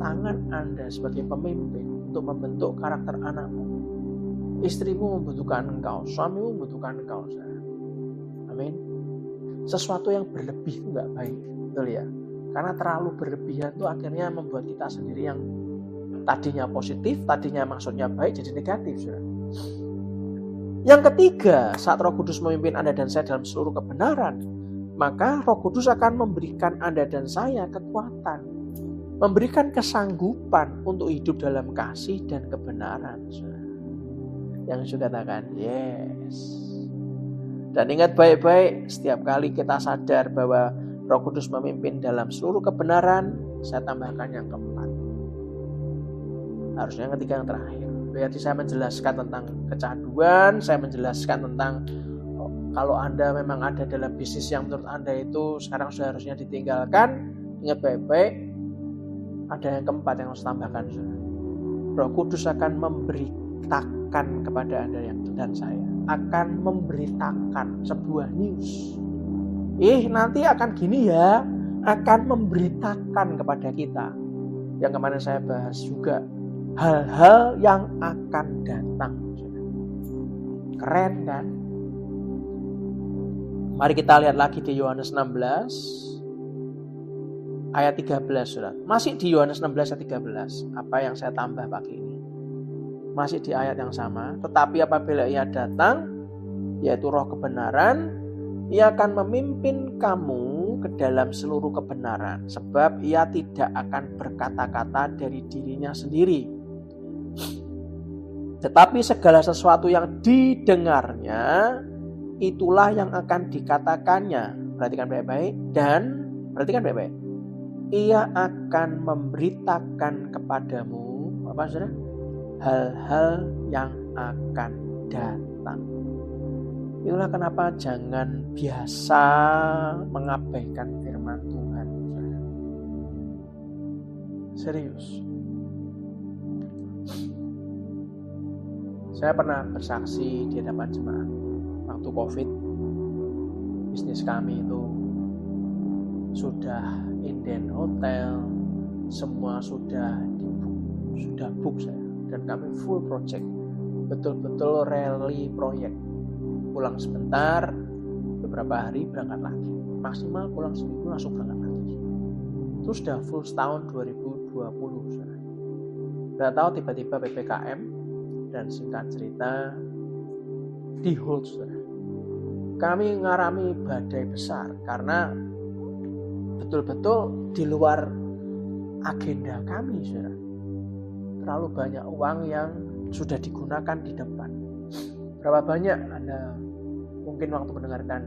tangan Anda sebagai pemimpin untuk membentuk karakter anakmu. Istrimu membutuhkan engkau, suamimu membutuhkan engkau. Amin. Sesuatu yang berlebih itu enggak baik, betul ya? Karena terlalu berlebihan itu akhirnya membuat kita sendiri yang tadinya positif, tadinya maksudnya baik jadi negatif, saudara. Yang ketiga, saat Roh Kudus memimpin Anda dan saya dalam seluruh kebenaran, maka Roh Kudus akan memberikan Anda dan saya kekuatan, memberikan kesanggupan untuk hidup dalam kasih dan kebenaran, saudara. Yang sudah katakan, yes. Dan ingat baik-baik, setiap kali kita sadar bahwa Roh Kudus memimpin dalam seluruh kebenaran, saya tambahkan yang keempat. Harusnya yang ketiga, yang terakhir. Berarti saya menjelaskan tentang kecanduan, saya menjelaskan tentang kalau Anda memang ada dalam bisnis yang menurut Anda itu sekarang sudah harusnya ditinggalkan. Ingat baik-baik, ada yang keempat yang harus tambahkan. Roh Kudus akan memberitakan kepada Anda dan saya, akan memberitakan sebuah news. Nanti akan gini ya, akan memberitakan kepada kita. Yang kemarin saya bahas juga, hal-hal yang akan datang. Keren kan? Mari kita lihat lagi di Yohanes 16 ayat 13, Saudara. Masih di Yohanes 16 ayat 13. Apa yang saya tambah pagi ini? Masih di ayat yang sama. Tetapi apabila Ia datang, yaitu Roh kebenaran, Ia akan memimpin kamu ke dalam seluruh kebenaran. Sebab Ia tidak akan berkata-kata dari dirinya sendiri. Tetapi segala sesuatu yang didengarnya, itulah yang akan dikatakannya. Perhatikan baik-baik. Dan perhatikan baik-baik. Ia akan memberitakan kepadamu apa, saudara? Hal-hal yang akan datang. Itulah kenapa jangan biasa mengabaikan firman Tuhan. Serius. Saya pernah bersaksi di hadapan jemaat waktu COVID. Bisnis kami itu sudah inden hotel, semua sudah book saya, dan kami full project, betul-betul rally proyek. Pulang sebentar, beberapa hari berangkat lagi, maksimal pulang seminggu langsung berangkat lagi. Itu sudah full setahun 2020. Nggak tahu tiba-tiba PPKM, dan singkat cerita di hold. Kami ngalami badai besar karena betul-betul di luar agenda kami, saudara. Terlalu banyak uang yang sudah digunakan di depan. Berapa banyak Anda mungkin waktu mendengarkan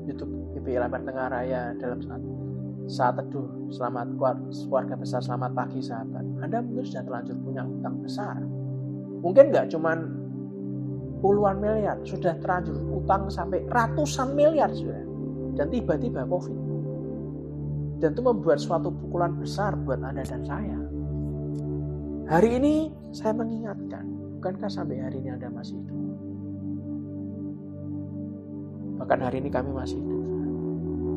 YouTube GPI Lampir Tengah Raya dalam saat teduh selamat keluarga besar, selamat pagi sahabat, Anda mungkin sudah terlanjur punya utang besar. Mungkin nggak cuman puluhan miliar, sudah terlanjur utang sampai ratusan miliar sudah. Dan tiba-tiba COVID. Dan itu membuat suatu pukulan besar buat Anda dan saya. Hari ini saya mengingatkan, bukankah sampai hari ini Anda masih hidup? Bahkan hari ini kami masih hidup.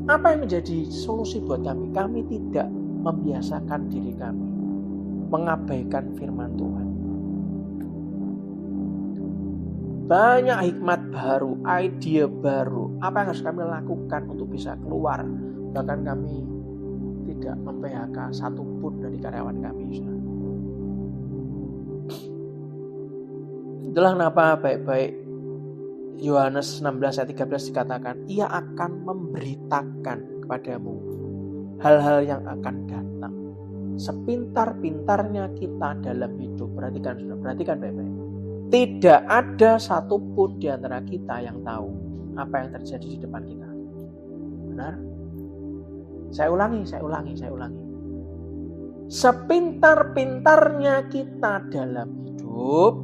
Apa yang menjadi solusi buat kami? Kami tidak membiasakan diri kami mengabaikan firman Tuhan. Banyak hikmat baru, ide baru, apa yang harus kami lakukan untuk bisa keluar. Bahkan kami tidak mem-PHK satupun dari karyawan kami. Itulah kenapa baik-baik Yohanes 16 ayat 13 dikatakan, ia akan memberitakan kepadamu hal-hal yang akan datang. Sepintar-pintarnya kita dalam hidup. Perhatikan baik-baik. Tidak ada satupun di antara kita yang tahu apa yang terjadi di depan kita. Benar? Saya ulangi. Sepintar-pintarnya kita dalam hidup,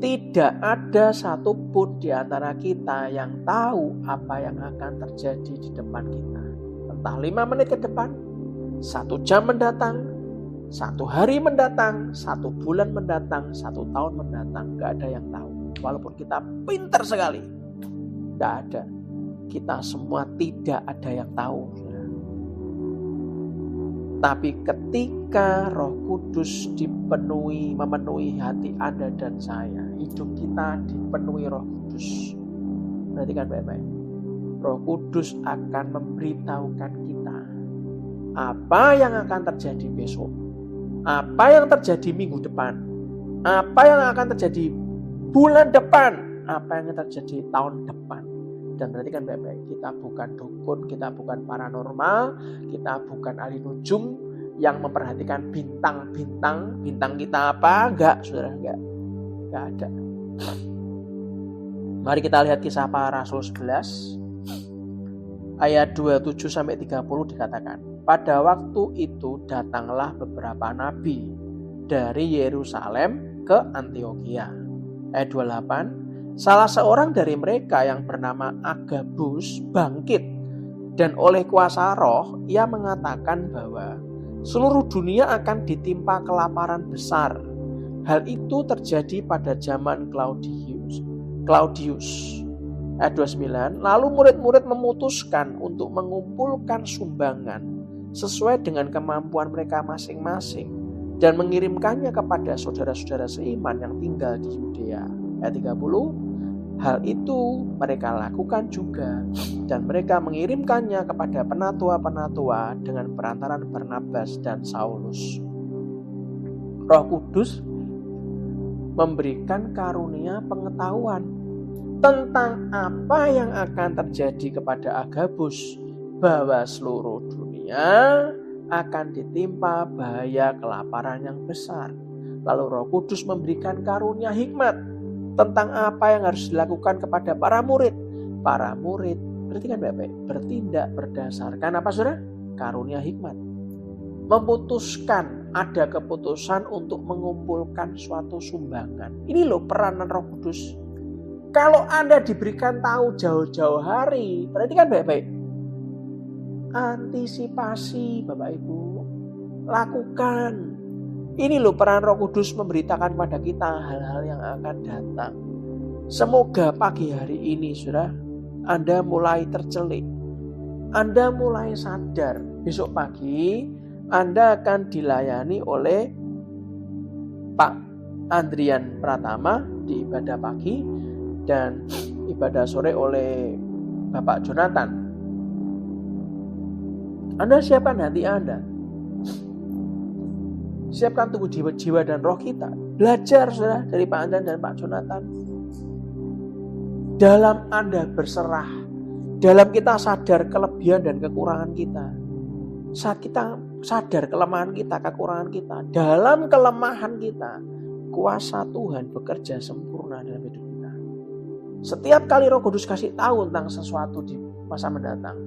tidak ada satupun di antara kita yang tahu apa yang akan terjadi di depan kita. Entah 5 menit ke depan, 1 jam mendatang, 1 hari mendatang, 1 bulan mendatang, 1 tahun mendatang. Gak ada yang tahu. Walaupun kita pintar sekali, gak ada. Kita semua tidak ada yang tahu. Tapi ketika Roh Kudus memenuhi hati Anda dan saya, hidup kita dipenuhi Roh Kudus. Perhatikan baik-baik. Roh Kudus akan memberitahukan kita apa yang akan terjadi besok, apa yang terjadi minggu depan, apa yang akan terjadi bulan depan, apa yang akan terjadi tahun depan. Dan perhatikan baik-baik, kita bukan dukun, kita bukan paranormal, kita bukan ahli nujum yang memperhatikan bintang-bintang. Bintang kita apa? Enggak, saudara, enggak ada. Mari kita lihat Kisah Para Rasul 11 ayat 27-30 dikatakan, pada waktu itu datanglah beberapa nabi dari Yerusalem ke Antiokhia. Ayat 28, salah seorang dari mereka yang bernama Agabus bangkit, dan oleh kuasa roh ia mengatakan bahwa seluruh dunia akan ditimpa kelaparan besar. Hal itu terjadi pada zaman Claudius. Ayat 29, lalu murid-murid memutuskan untuk mengumpulkan sumbangan sesuai dengan kemampuan mereka masing-masing dan mengirimkannya kepada saudara-saudara seiman yang tinggal di Yudea. Ayat 30, hal itu mereka lakukan juga, dan mereka mengirimkannya kepada penatua-penatua dengan perantaran Barnabas dan Saulus. Roh Kudus memberikan karunia pengetahuan tentang apa yang akan terjadi kepada Agabus, bahwa seluruh dunia akan ditimpa bahaya kelaparan yang besar. Lalu Roh Kudus memberikan karunia hikmat tentang apa yang harus dilakukan kepada para murid. Para murid, perhatikan baik-baik, bertindak berdasarkan apa saudara? Karunia hikmat. Memutuskan, ada keputusan untuk mengumpulkan suatu sumbangan. Ini loh peranan Roh Kudus. Kalau Anda diberikan tahu jauh-jauh hari, perhatikan baik-baik. Antisipasi Bapak Ibu, lakukan. Ini loh peran Roh Kudus memberitakan pada kita hal-hal yang akan datang. Semoga pagi hari ini saudara, Anda mulai tercelik Anda mulai sadar, besok pagi Anda akan dilayani oleh Pak Andrian Pratama di ibadah pagi dan ibadah sore oleh Bapak Jonathan. Anda siapkan hati Anda. Siapkan tubuh, jiwa dan roh kita. Belajar saudara dari Pak Andrian dan Pak Jonathan. Dalam Anda berserah, dalam kita sadar kelebihan dan kekurangan kita. Saat kita sadar kelemahan kita, kekurangan kita, dalam kelemahan kita, kuasa Tuhan bekerja sempurna dalam hidup kita. Setiap kali Roh Kudus kasih tahu tentang sesuatu di masa mendatang,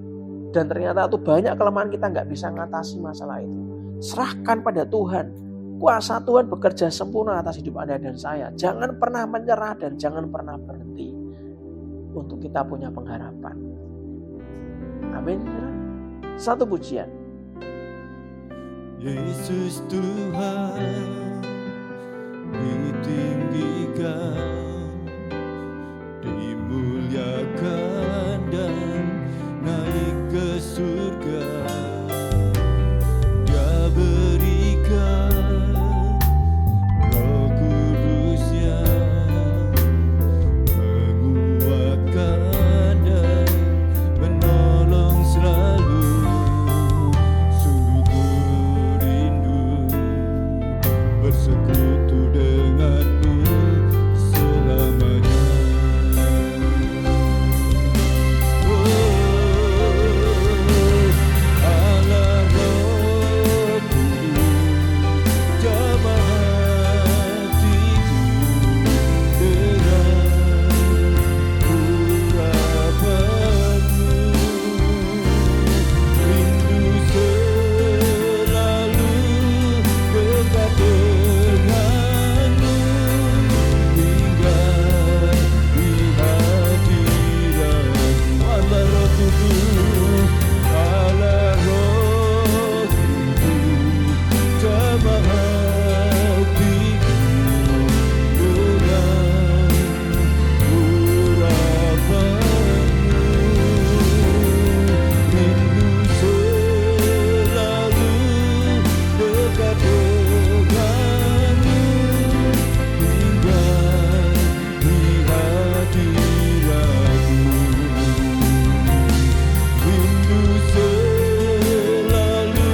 dan ternyata itu banyak kelemahan kita nggak bisa mengatasi masalah itu, serahkan pada Tuhan. Kuasa Tuhan bekerja sempurna atas hidup Anda dan saya. Jangan pernah menyerah dan jangan pernah berhenti untuk kita punya pengharapan. Amin. Satu pujian. Yesus Tuhan ditinggikan, dimuliakan dan naik ke surga. Dia berikan Roh Kudus-Nya, menguatkan dan menolong selalu. Sungguh rindu bersekutu denganmu selamanya. Allah Roh Kudus, jamah hatiku dengan urapanmu. Rindu selalu dekat denganmu, hingga di hadiratmu. Allah Roh Kudus, Allah Roh Kudus, jamah hatiku dengan urapanmu. Rindu selalu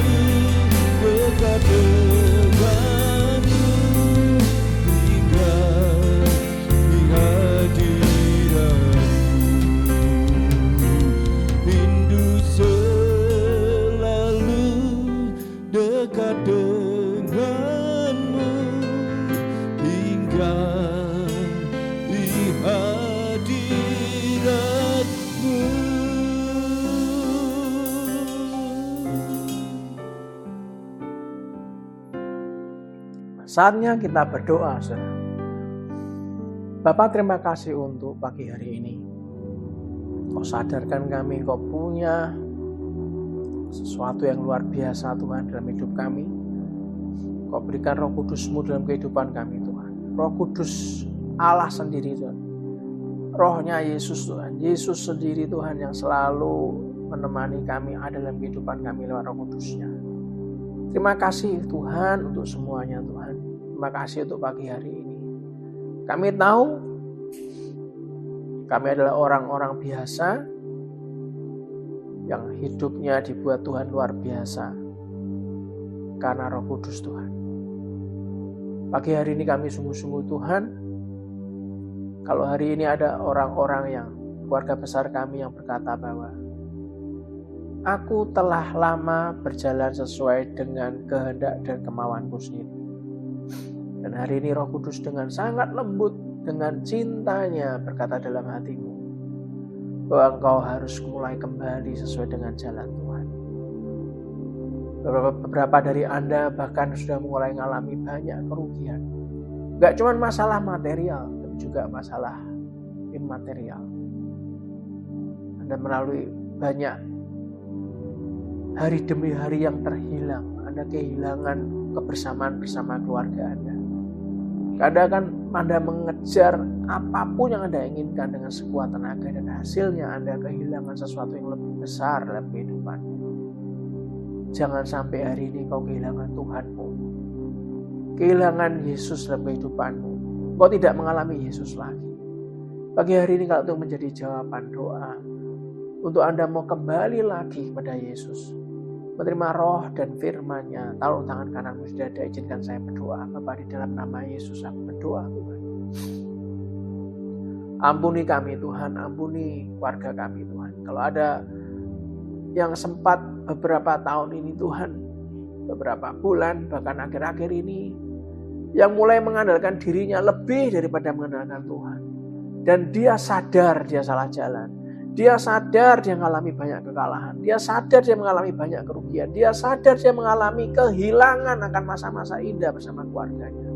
dekat denganmu, hingga di hadiratmu. Rindu selalu dekat denganmu, hingga di hadiratmu. Rindu selalu dekat denganmu, hingga di hadiratmu. Saatnya kita berdoa, saudara. Bapak, terima kasih untuk pagi hari ini. Kau sadarkan kami, Kau punya sesuatu yang luar biasa Tuhan dalam hidup kami. Kau berikan Roh Kudus-Mu dalam kehidupan kami Tuhan. Roh Kudus Allah sendiri Tuhan. Rohnya Yesus Tuhan. Yesus sendiri Tuhan yang selalu menemani kami ada dalam kehidupan kami lewat Roh Kudus-Nya. Terima kasih Tuhan untuk semuanya Tuhan. Terima kasih untuk pagi hari ini. Kami tahu kami adalah orang-orang biasa yang hidupnya dibuat Tuhan luar biasa karena Roh Kudus Tuhan. Pagi hari ini kami sungguh-sungguh Tuhan, kalau hari ini ada orang-orang yang keluarga besar kami yang berkata bahwa aku telah lama berjalan sesuai dengan kehendak dan kemauanku sendiri. Dan hari ini Roh Kudus dengan sangat lembut, dengan cintanya berkata dalam hatimu bahwa engkau harus mulai kembali sesuai dengan jalan Tuhan. Beberapa dari Anda bahkan sudah mulai mengalami banyak kerugian. Gak cuma masalah material, tapi juga masalah immaterial. Anda melalui banyak hari demi hari yang terhilang. Anda kehilangan kebersamaan bersama keluarga Anda. Kadang kan Anda mengejar apapun yang Anda inginkan dengan sekuat tenaga dan hasilnya Anda kehilangan sesuatu yang lebih besar dalam kehidupan. Jangan sampai hari ini kau kehilangan Tuhanmu, kehilangan Yesus dalam kehidupanmu. Kau tidak mengalami Yesus lagi. Pagi hari ini kalau itu menjadi jawaban doa untuk Anda mau kembali lagi kepada Yesus, menerima roh dan firman-Nya, taruh tangan kananmu di dada, izinkan saya berdoa. Bapa, di dalam nama Yesus aku berdoa Tuhan. Ampuni kami Tuhan, ampuni keluarga kami Tuhan. Kalau ada yang sempat beberapa tahun ini Tuhan, beberapa bulan, bahkan akhir-akhir ini, yang mulai mengandalkan dirinya lebih daripada mengandalkan Tuhan. Dan dia sadar dia salah jalan. Dia sadar dia mengalami banyak kekalahan. Dia sadar dia mengalami banyak kerugian. Dia sadar dia mengalami kehilangan akan masa-masa indah bersama keluarganya.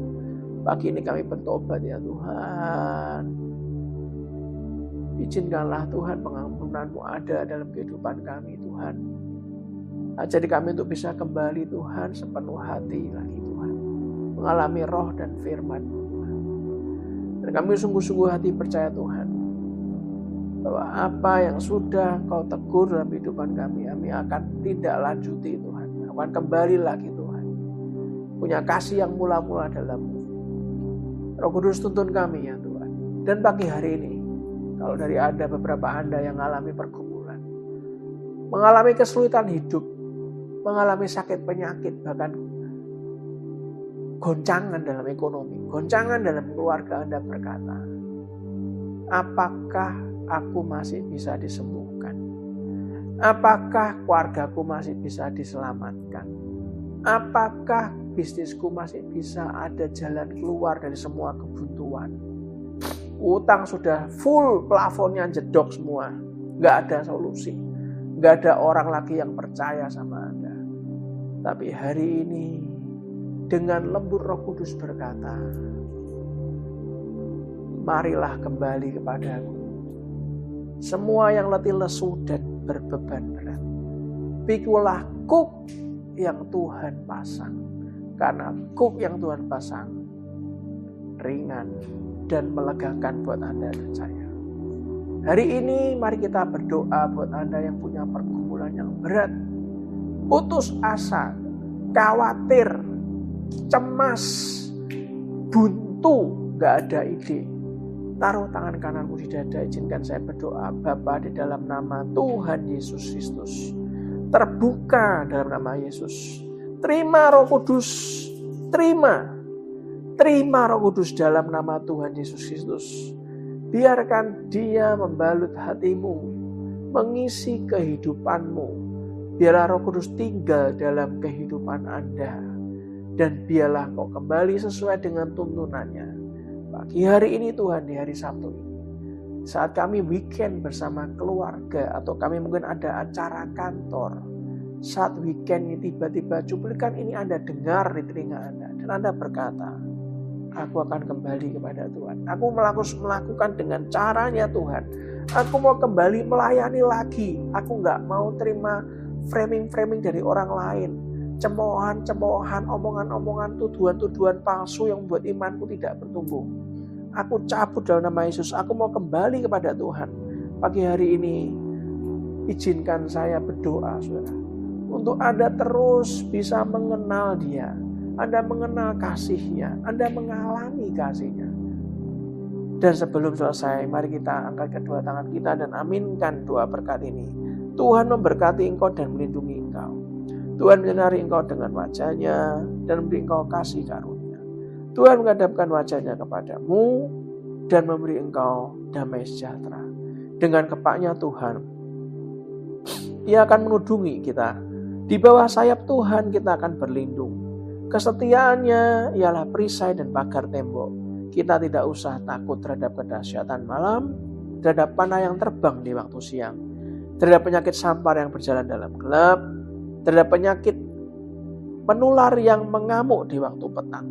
Pagi ini kami bertobat ya Tuhan. Izinkanlah Tuhan pengampunan-Mu ada dalam kehidupan kami Tuhan. Ajari kami untuk bisa kembali Tuhan sepenuh hati lagi Tuhan. Mengalami roh dan firman-Mu Tuhan. Dan kami sungguh-sungguh hati percaya Tuhan, bahwa apa yang sudah Kau tegur dalam kehidupan kami akan tindak lanjuti Tuhan. Akan kembali lagi Tuhan. Punya kasih yang mula-mula dalam-Mu. Roh Kudus tuntun kami ya Tuhan. Dan pagi hari ini, kalau dari ada beberapa Anda yang mengalami pergumulan, mengalami kesulitan hidup, mengalami sakit penyakit, bahkan goncangan dalam ekonomi, goncangan dalam keluarga, Anda berkata, apakah aku masih bisa disembuhkan? Apakah keluargaku masih bisa diselamatkan? Apakah bisnisku masih bisa ada jalan keluar dari semua kebuntuan? Utang sudah full, plafonnya jedok semua. Gak ada solusi. Gak ada orang lagi yang percaya sama Anda. Tapi hari ini, dengan lembut Roh Kudus berkata, marilah kembali kepadaku. Semua yang letih lesu dan berbeban berat, pikulah kuk yang Tuhan pasang. Karena kuk yang Tuhan pasang ringan dan melegakan buat Anda dan saya. Hari ini mari kita berdoa buat Anda yang punya pergumulan yang berat, putus asa, khawatir, cemas, buntu, gak ada ide. Taruh tangan kananmu di dada, izinkan saya berdoa. Bapa, di dalam nama Tuhan Yesus Kristus, terbuka dalam nama Yesus. Terima Roh Kudus, terima Roh Kudus dalam nama Tuhan Yesus Kristus. Biarkan Dia membalut hatimu, mengisi kehidupanmu. Biarlah Roh Kudus tinggal dalam kehidupan Anda. Dan biarlah kau kembali sesuai dengan tuntunannya. Pagi hari ini Tuhan, di hari Sabtu ini, saat kami weekend bersama keluarga, atau kami mungkin ada acara kantor, saat weekend ini tiba-tiba cuplikan ini Anda dengar di telinga Anda, dan Anda berkata, aku akan kembali kepada Tuhan. Aku melakukan dengan caranya Tuhan. Aku mau kembali melayani lagi. Aku gak mau terima framing-framing dari orang lain. Cemoohan-cemoohan, omongan-omongan, tuduhan-tuduhan palsu yang membuat imanku tidak bertumbuh. Aku cabut dalam nama Yesus. Aku mau kembali kepada Tuhan. Pagi hari ini, izinkan saya berdoa, saudara, untuk Anda terus bisa mengenal Dia. Anda mengenal kasih-Nya. Anda mengalami kasih-Nya. Dan sebelum selesai, mari kita angkat kedua tangan kita dan aminkan doa berkat ini. Tuhan memberkati engkau dan melindungi engkau. Tuhan menyinari engkau dengan wajah-Nya dan memberi engkau kasih karunia. Tuhan menghadapkan wajah-Nya kepadamu dan memberi engkau damai sejahtera. Dengan kepaknya Tuhan, Ia akan menudungi kita. Di bawah sayap Tuhan kita akan berlindung. Kesetiaannya ialah perisai dan pagar tembok. Kita tidak usah takut terhadap kedahsyatan malam, terhadap panah yang terbang di waktu siang, terhadap penyakit sampar yang berjalan dalam gelap, terhadap penyakit penular yang mengamuk di waktu petang.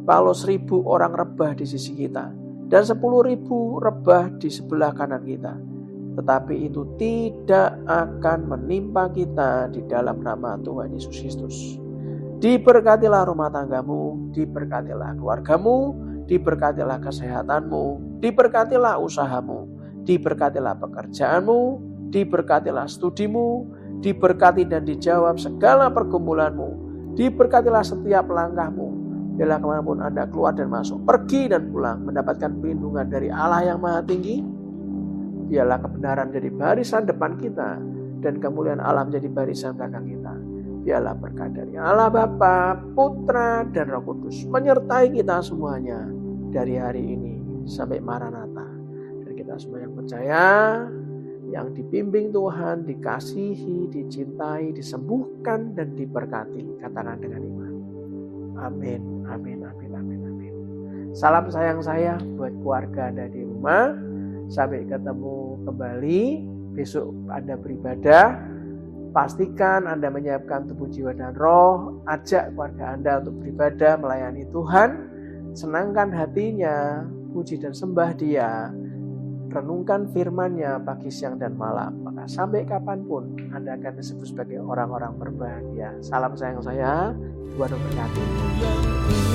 Walau 1.000 orang rebah di sisi kita dan 10.000 rebah di sebelah kanan kita, tetapi itu tidak akan menimpa kita di dalam nama Tuhan Yesus Kristus. Diberkatilah rumah tanggamu, diberkatilah keluargamu, diberkatilah kesehatanmu, diberkatilah usahamu, diberkatilah pekerjaanmu, diberkatilah studimu, diberkati dan dijawab segala pergumulanmu, diberkatilah setiap langkahmu. Bila kemanapun Anda keluar dan masuk, pergi dan pulang, mendapatkan perlindungan dari Allah yang Maha Tinggi. Biarlah kebenaran jadi barisan depan kita, dan kemuliaan Allah menjadi barisan belakang kita. Biarlah berkat dari Allah Bapa, Putra, dan Roh Kudus menyertai kita semuanya dari hari ini sampai Maranatha. Dan kita semua yang percaya, yang dibimbing Tuhan, dikasihi, dicintai, disembuhkan, dan diberkati. Katakan dengan iman. Amin, amin, amin, amin, amin. Salam sayang saya buat keluarga Anda di rumah. Sampai ketemu kembali besok Anda beribadah. Pastikan Anda menyiapkan tubuh, jiwa, dan roh. Ajak keluarga Anda untuk beribadah, melayani Tuhan. Senangkan hatinya, puji dan sembah Dia. Renungkan firman-Nya pagi, siang, dan malam. Maka sampai kapanpun Anda akan disebut sebagai orang-orang berbahagia. Salam sayang saya, Tuhan memberkati.